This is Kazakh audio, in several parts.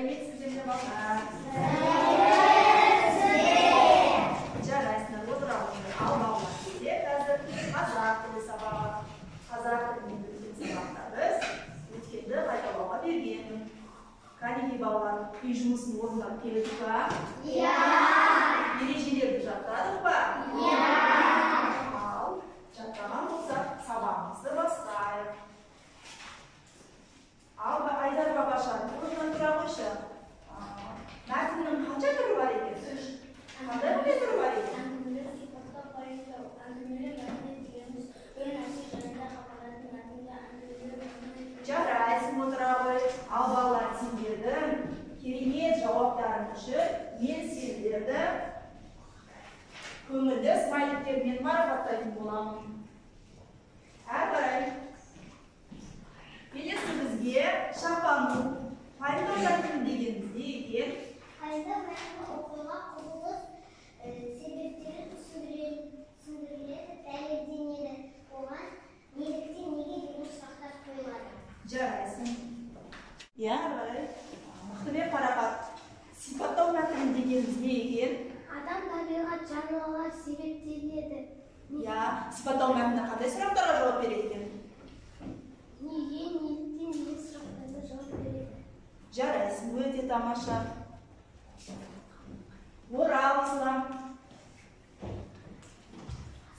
Сіздерге балалар. Жарайсыңдар, отыралыңдар. Ал балалар келе қазір қазақ тілі сабағы. Қазақ тілінен білген сабақтарыз өткенді қайталауға берген. Кәнекей балалар, үй жұмысын орындап келдік па? Иә. Ережелерді жаттадық па? Иә. Ал жаттаған болсақ, сабағымызды бастайық. Ал Айдар Бабашаның орнынан тұра қойшы. Мәтіннің қанша түрі бар екен? Қандай түрі бар екен? Әңгімелер сипаттап баяндау. Әңгімелер мәтін дегеніміз бір нәрсе жайында хабарлайтын мәтінді әңгімелер. Жарайсың, отыра ғой. Ал балалар, сендердің керемет жауаптарың үшін мен сендерді көңілді смайликтермен марапаттайтын боламын. Әрі қарай. Келесі бізге шапанның пайда мәтіні дегеніміз не екен? Пайда мәтіні оқиға құбылыс себептері түсіндіріледі, дәлелденеді. Оған неліктен, неге деген сұрақтар қойылады. Жарайсың. Иә, мықтымен қарақат. Сипаттау мәтіні дегеніміз не екен? Адам, табиғат, жануарлар себептеледі. Иә, сипаттау мәтіні қандай сұрақтарға жауап береді екен? Неге, неліктен деген сұрақтарға жауап береді. Жарайсың, өте тамаша. Орал, Ислам.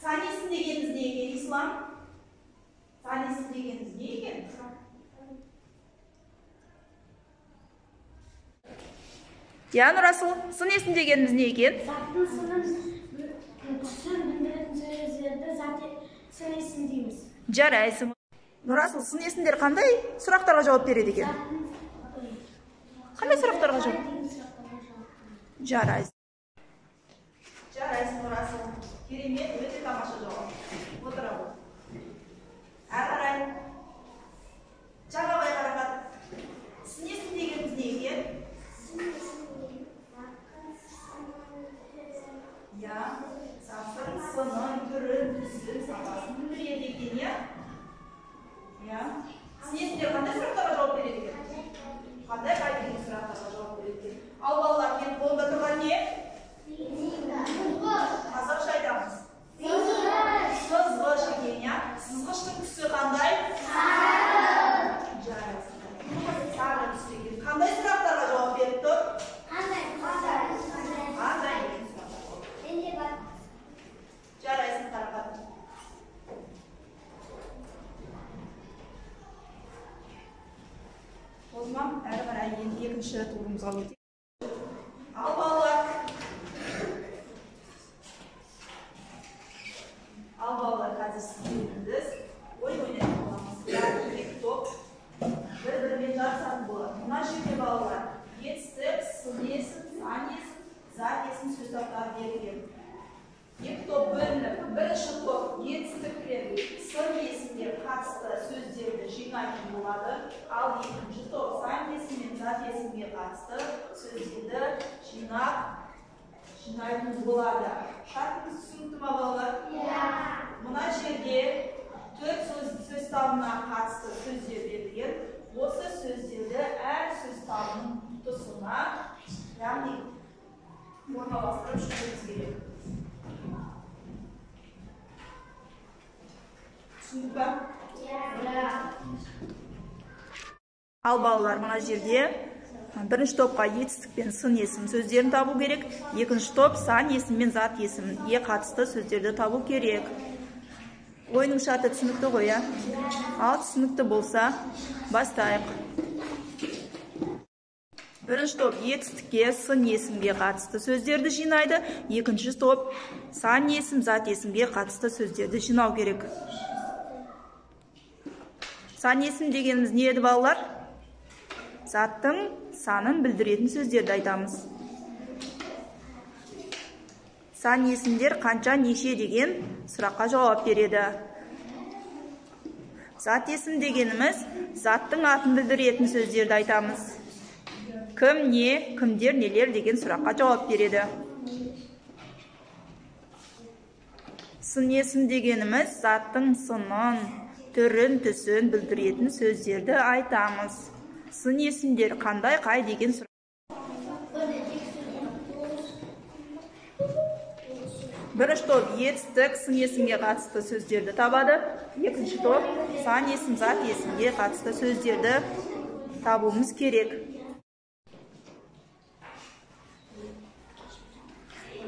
Санесін дегеніміз не екен, Ислам? Санесін дегеніміз не екен? Я, Нұрасыл, сын есім дегеніміз не екен? Заттың сынын түсін білдіретін сөздерді сын есім дейміз. Жарайсың. Нұрасыл, сын есімдер қандай сұрақтарға жауап береді екен? Қандай сұрақтарға жауап? Жарайсың. Жарайсың, Нұрасыл. Керемет, өте тамаша жауап. Отыра ғой. Әрі қарай. Жаңабай қарақат. Сын есім дегеніміз не екен? Я, заттың сынын, түрін, түсін, сапасын білдіреді екен, я? Я. Сын есімдер қандай сұрақтарға жауап береді екен? Қандай деген сұрақтарға жауап береді екен? Ал балалар, мен қолымда тұрған не? Қазақша айтамыз. Сызғыш екен, я? Сызғыштың түсі қандай? Жарайсың. Сары түсі екен. Қандай сұрақтарға жауап беріп тұр? Қандай деген сұрақтарға. Жарайсың, қарақат. Озмам, әрі қарай енді екінші турымызға өтейік. Ал балалар. Ал балалар, қазір сіздеріңіз ой ойнайтын боламыз. Яғни екі топ бір-бірімен жарысатын болады. Мына жерде балалар етістік, сын есім, сан есім, зат есім сөз таптары берілген. Екі топ бөлініп, бірінші топ етістік пен сын есімге қатысты сөздерді жинайтын болады. Ал екінші топ сан есім мен зат есімге қатысты сөздерді жинайтын болады. Шартымыз түсінікті ма, балалар? Иә. Мына жерде төрт сөз табына қатысты сөздер берілген. Осы сөздерді әр сөз табының тұсына, яғни орналастырып шығуымыз керек. Түсінік па? Ал балалар, мына жерде бірінші топқа етістік пен сын есім сөздерін табу керек. Екінші топ сан есім мен зат есімге қатысты сөздерді табу керек. Ойының шарты түсінікті ғой, я? Ал түсінікті болса, бастайық. Бірінші топ етістікке, сын есімге қатысты сөздерді жинайды. Екінші топ сан есім, зат есімге қатысты сөздерді жинау керек. Сан есім дегеніміз не еді, балалар? Заттың санын білдіретін сөздерді айтамыз. Сан есімдер қанша, неше деген сұраққа жауап береді. Зат есім дегеніміз заттың атын білдіретін сөздерді айтамыз. Кім, не, кімдер, нелер деген сұраққа жауап береді. Сын есім дегеніміз заттың сынын, түрін, түсін білдіретін сөздерді айтамыз. Сын есімдер қандай, қай деген Бірінші топ етістік, сын есімге қатысты сөздерді табады. Екінші топ сан есім, зат есімге қатысты сөздерді табуымыз керек.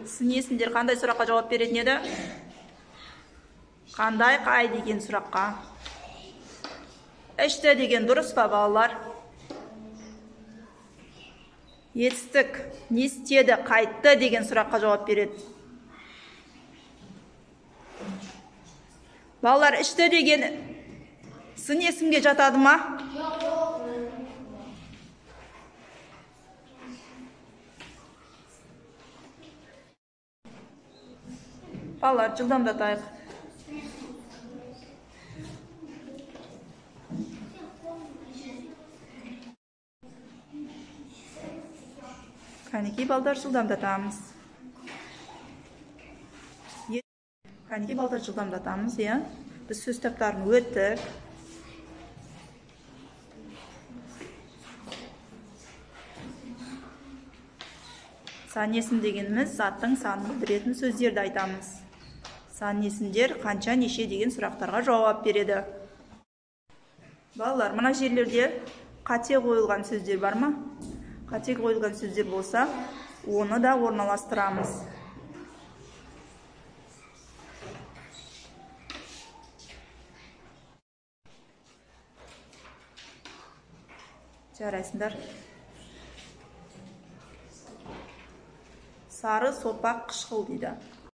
Сын есімдер қандай сұраққа жауап беретін еді? Қандай қай деген сұраққа? Ішті деген дұрыс па, балалар? Етістік не істеді, қайтты деген сұраққа жауап береді. Балалар, ішті деген сын есімге жатады ма? Балалар, жылдамдатайық. Кәнекей, балдар, жылдамдатамыз. Кәнекей, балдар, жылдамдатамыз, иә? Біз сөз таптарын өттік. Сан есім дегеніміз заттың санын білдіретін сөздерді айтамыз. Сан есімдер қанша, неше деген сұрақтарға жауап береді. Балалар, мына жерлерде қате қойылған сөздер бар ма? Қате қойылған сөздер болса, оны да орналастырамыз. Жарайсыңдар. Сары сопақ қышқыл дейді.